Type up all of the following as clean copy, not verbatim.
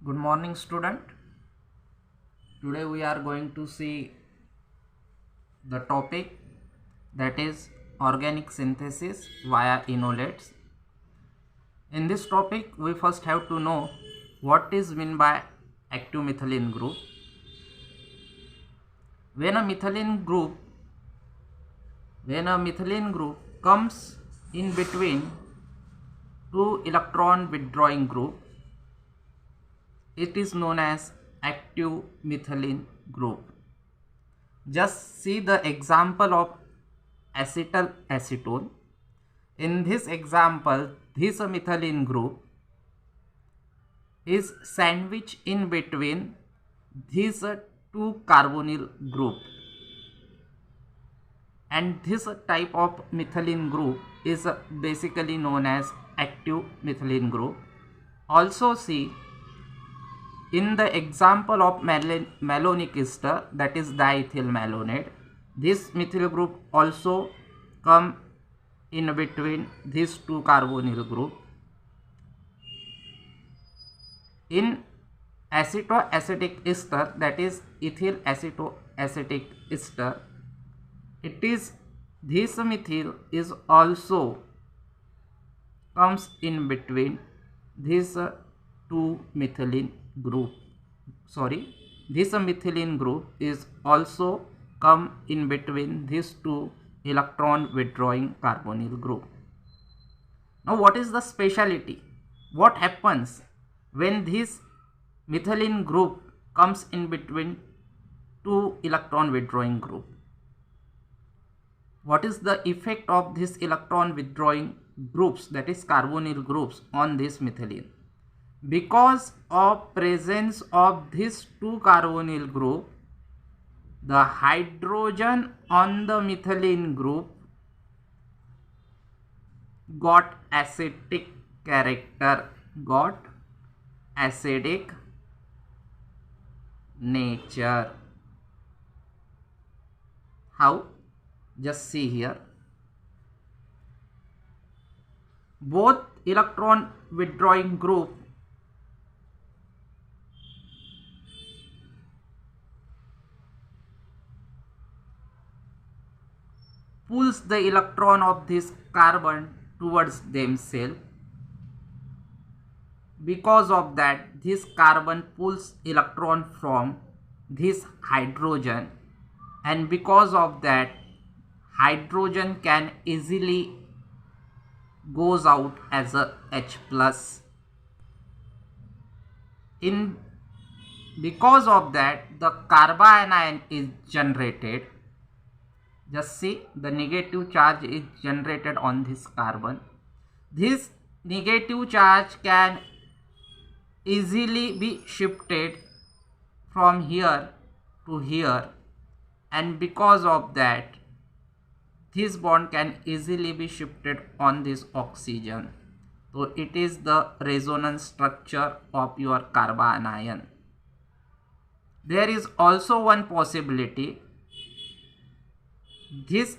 Good morning, student. Today we are going to see the topic that is organic synthesis via enolates. In this topic, we first have to know what is meant by active methylene group. When a methylene group comes in between two electron withdrawing group, it is known as active methylene group. Just see the example of acetyl acetone. In this example, this methylene group is sandwiched in between these two carbonyl group, and this type of methylene group is basically known as active methylene group. Also see in the example of malonic ester, that is diethyl malonate, this methyl group also come in between these two carbonyl group. In acetoacetic ester, that is ethyl acetoacetic ester, it is this methyl is also comes in between these two methylene group. This methylene group is also come in between these two electron withdrawing carbonyl group. Now what is the speciality? What happens when this methylene group comes in between two electron withdrawing group? What is the effect of this electron withdrawing groups, that is carbonyl groups, on this methylene? Because of presence of these two carbonyl group, the hydrogen on the methylene group got acidic character, got acidic nature. How? Just see here. Both electron withdrawing group pulls the electron of this carbon towards themselves. Because of that, this carbon pulls electron from this hydrogen, and because of that, hydrogen can easily goes out as a H plus. Because of that, the carbanion is generated. Just see, the negative charge is generated on this carbon. This negative charge can easily be shifted from here to here, and because of that, this bond can easily be shifted on this oxygen. So it is the resonance structure of your carbanion. There is also one possibility. This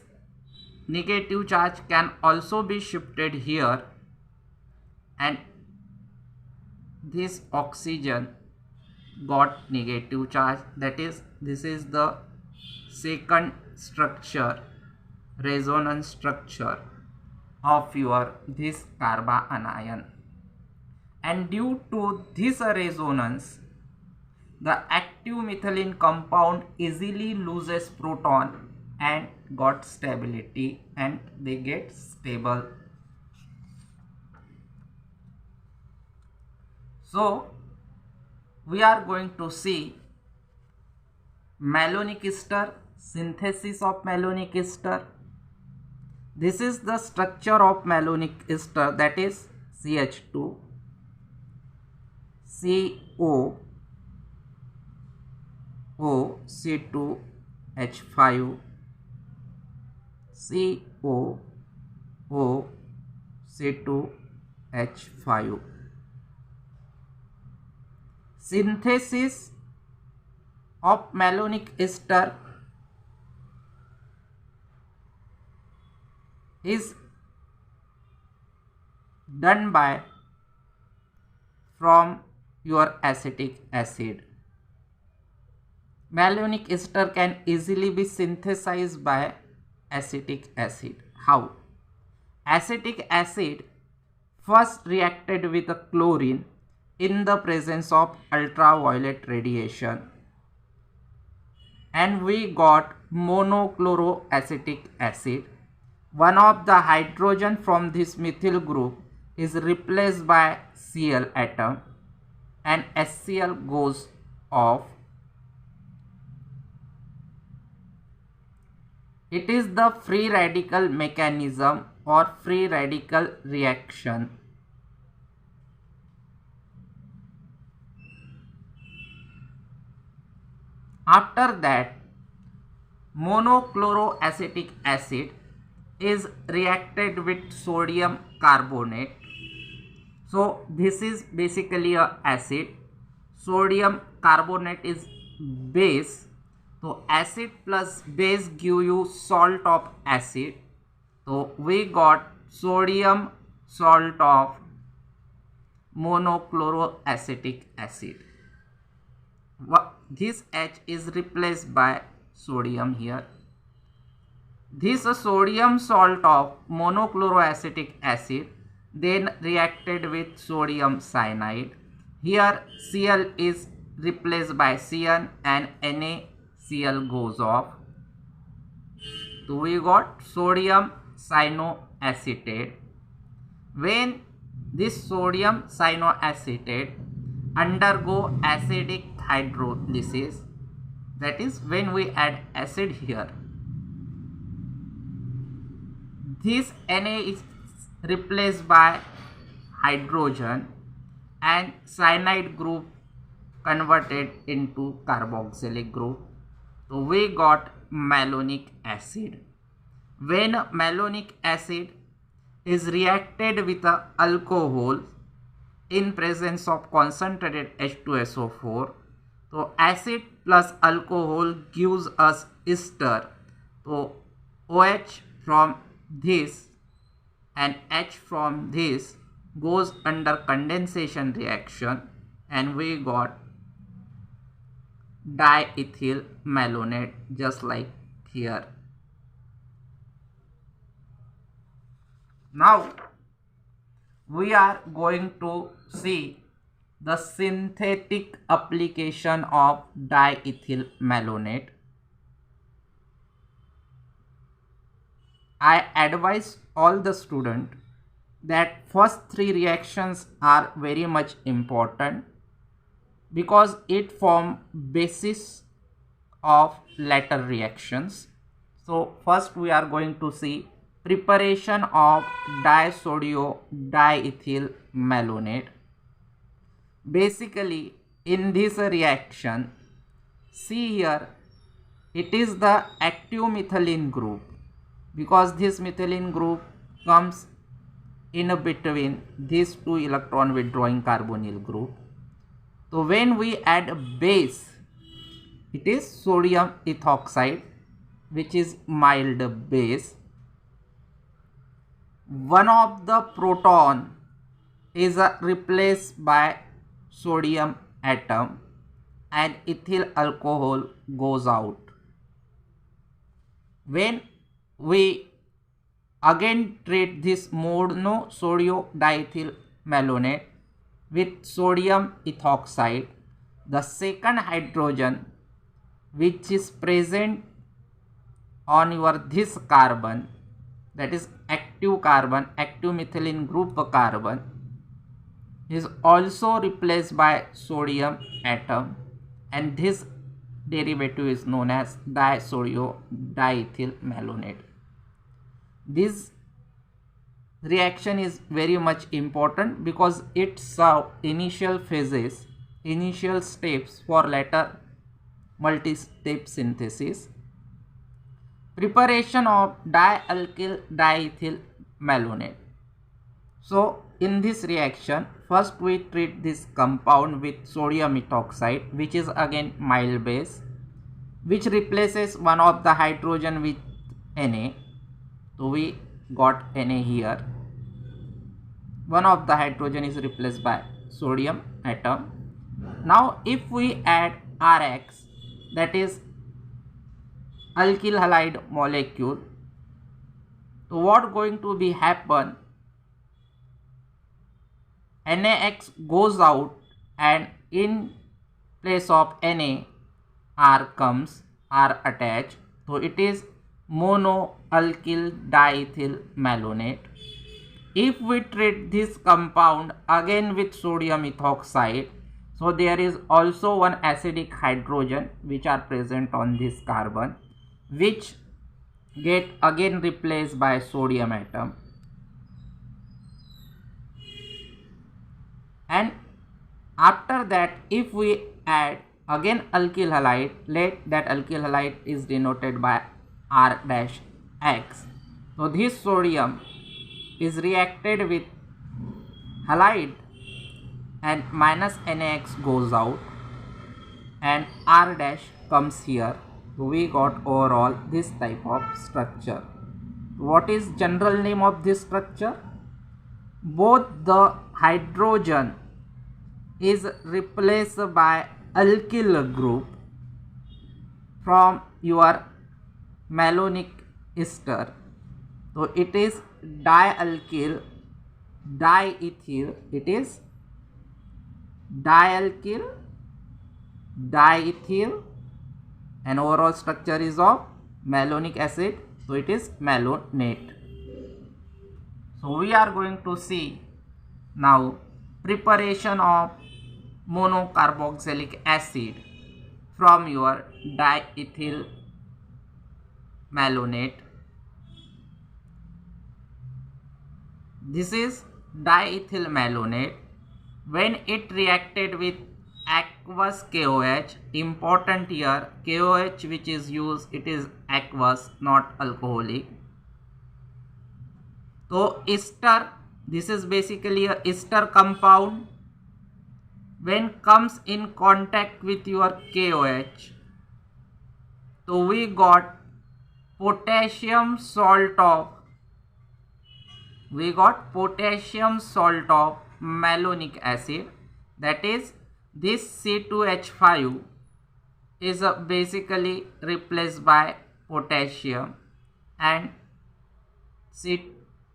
negative charge can also be shifted here, and this oxygen got negative charge. That is, this is the second structure, resonance structure of your this carbanion. And due to this resonance, the active methylene compound easily loses proton and got stability, and they get stable. So we are going to see malonic ester, synthesis of malonic ester. This is the structure of malonic ester, that is CH2, CO, O, C2H5, CO, O, C2H5. Synthesis of malonic ester is done by from your acetic acid. Malonic ester can easily be synthesized by acetic acid. How? Acetic acid first reacted with chlorine in the presence of ultraviolet radiation, and we got monochloroacetic acid. One of the hydrogen from this methyl group is replaced by Cl atom and HCl goes off. It is the free radical mechanism or free radical reaction. After that, monochloroacetic acid is reacted with sodium carbonate. So this is basically a acid. Sodium carbonate is base. So acid plus base give you salt of acid. So we got sodium salt of monochloroacetic acid. This H is replaced by sodium here. This sodium salt of monochloroacetic acid then reacted with sodium cyanide. Here Cl is replaced by Cn and NaCl goes off. So we got sodium cyanoacetate. When this sodium cyanoacetate undergo acidic hydrolysis, that is when we add acid here, this Na is replaced by hydrogen and cyanide group converted into carboxylic group. So we got malonic acid. When malonic acid is reacted with a alcohol in presence of concentrated H2SO4, so acid plus alcohol gives us ester. So OH from this and H from this goes under condensation reaction and we got diethyl malonate, just like here. Now we are going to see the synthetic application of diethyl malonate. I advise all the students that first three reactions are very much important because it form basis of later reactions. So first we are going to see preparation of disodio-diethyl malonate. Basically in this reaction, see here, it is the active methylene group because this methylene group comes in between these two electron withdrawing carbonyl group. So when we add a base, it is sodium ethoxide, which is mild base. One of the proton is replaced by sodium atom and ethyl alcohol goes out. When we again treat this monosodio-diethyl malonate with sodium ethoxide, the second hydrogen which is present on your this carbon, that is active carbon, active methylene group carbon, is also replaced by sodium atom and this derivative is known as disodio-diethyl malonate. This reaction is very much important because it serves initial phases, initial steps for later multi-step synthesis. Preparation of dialkyl diethyl malonate. So in this reaction, first we treat this compound with sodium ethoxide, which is again mild base, which replaces one of the hydrogen with Na. So we got Na here. One of the hydrogen is replaced by sodium atom Now if we add Rx, that is alkyl halide molecule, so what going to be happen? NaX goes out and in place of Na, R comes, R attached. So it is monoalkyl diethyl malonate. If we treat this compound again with sodium ethoxide, so there is also one acidic hydrogen which are present on this carbon, which get again replaced by sodium atom. And after that, if we add again alkyl halide, let that alkyl halide is denoted by R dash X. So this sodium is reacted with halide and minus NaX goes out and R dash comes here. So we got overall this type of structure. What is general name of this structure? Both the hydrogen is replaced by alkyl group from your malonic ester. So it is dialkyl diethyl, it is dialkyl diethyl, and overall structure is of malonic acid, so it is malonate. So we are going to see now preparation of monocarboxylic acid from your diethyl malonate. This is diethyl malonate. When it reacted with aqueous KOH, important here, KOH which is used, it is aqueous, not alcoholic. So ester, this is basically a ester compound. When comes in contact with your KOH, so we got potassium salt of malonic acid, that is this C2H5 is basically replaced by potassium and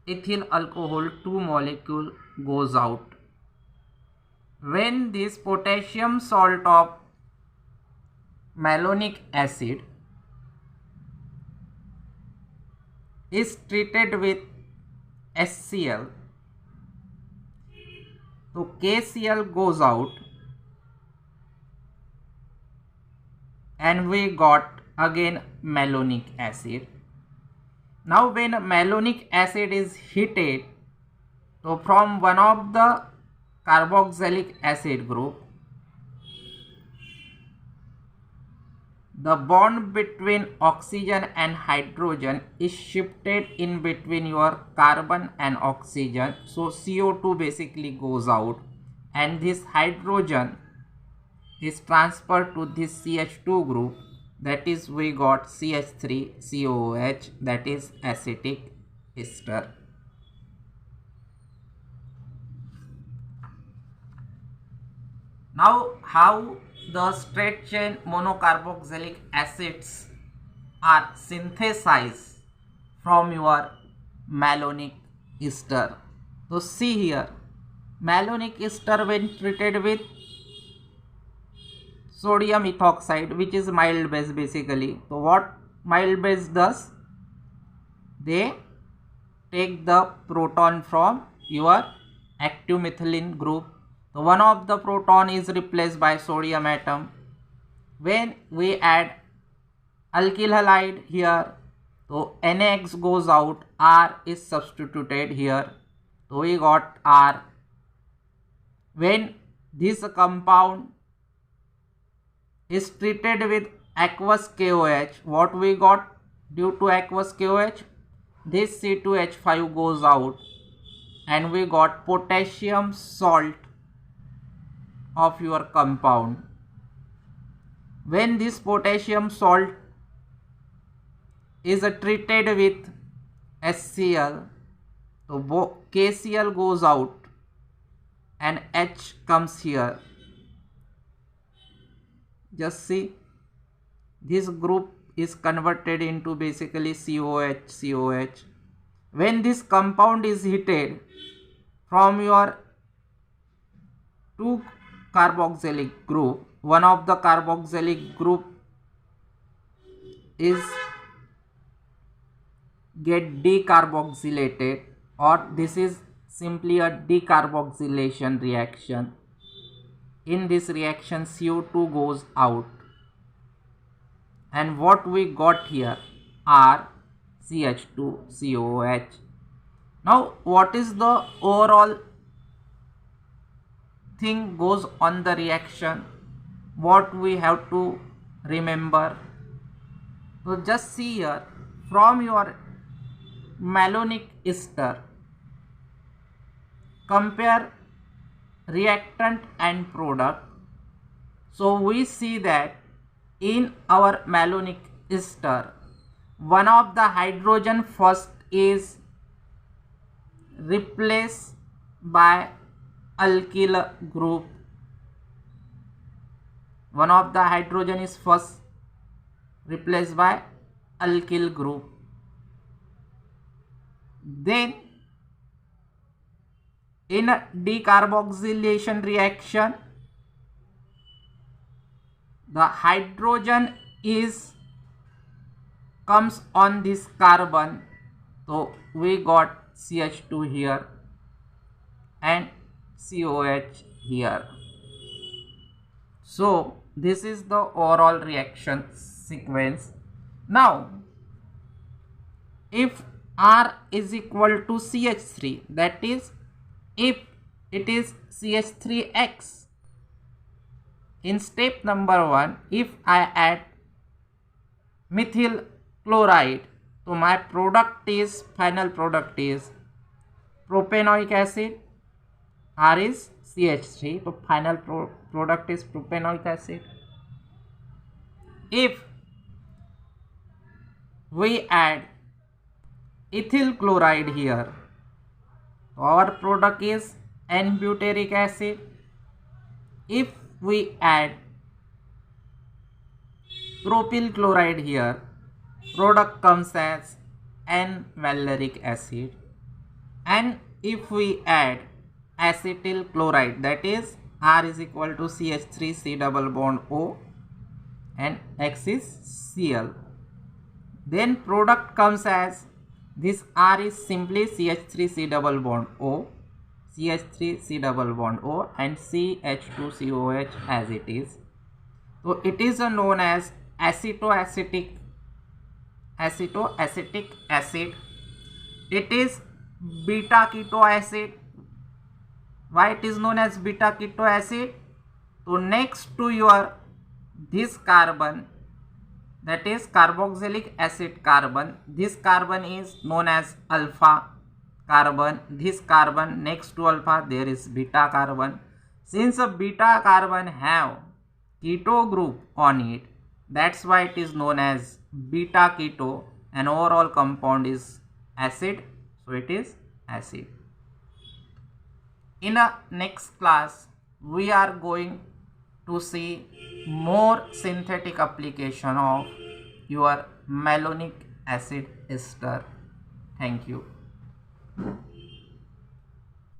ethyl alcohol 2 molecule goes out. When this potassium salt of malonic acid is treated with HCl, so KCl goes out and we got again malonic acid. Now when malonic acid is heated, so from one of the carboxylic acid group, the bond between oxygen and hydrogen is shifted in between your carbon and oxygen. So CO2 basically goes out and this hydrogen is transferred to this CH2 group, that is we got CH3COOH, that is acetic ester. Now how the straight chain monocarboxylic acids are synthesized from your malonic ester. So see here, malonic ester when treated with sodium ethoxide, which is mild base basically. So what mild base does? They take the proton from your active methylene group. So one of the proton is replaced by sodium atom. When we add alkyl halide here, so NaX goes out, R is substituted here, so we got R. When this compound is treated with aqueous KOH, what we got due to aqueous KOH? This C2H5 goes out and we got potassium salt of your compound. When this potassium salt is treated with HCl, so KCl goes out and H comes here. Just see, this group is converted into basically COH. When this compound is heated from your two carboxylic group, one of the carboxylic group is get decarboxylated, or this is simply a decarboxylation reaction. In this reaction CO2 goes out, and what we got here are CH2COH. Now what is the overall thing goes on the reaction? What we have to remember? So just see here, from your malonic ester, compare reactant and product. So we see that in our malonic ester, one of the hydrogen first is replaced by alkyl group. One of the hydrogen is first replaced by alkyl group. Then in a decarboxylation reaction, the hydrogen comes on this carbon, so we got CH2 here and COH here. So this is the overall reaction sequence. Now if R is equal to CH3, that is if it is CH3X, in step number 1, if I add methyl chloride, so my final product is propanoic acid. R is CH3, so final product is propanoic acid. If we add ethyl chloride here, our product is N-butyric acid. If we add propyl chloride here, product comes as N-valeric acid. And if we add acetyl chloride, that is R is equal to CH3 C double bond O and X is Cl, then product comes as this R is simply CH3 C double bond O, CH3 C double bond O and CH2COH as it is. So it is known as acetoacetic acid. It is beta keto acid. Why it is known as beta keto acid? So next to your this carbon, that is carboxylic acid carbon, this carbon is known as alpha carbon. This carbon next to alpha there is beta carbon. Since a beta carbon have keto group on it, that's why it is known as beta keto, and overall compound is acid, so it is acid. In the next class we are going to see more synthetic application of your malonic acid ester. Thank you.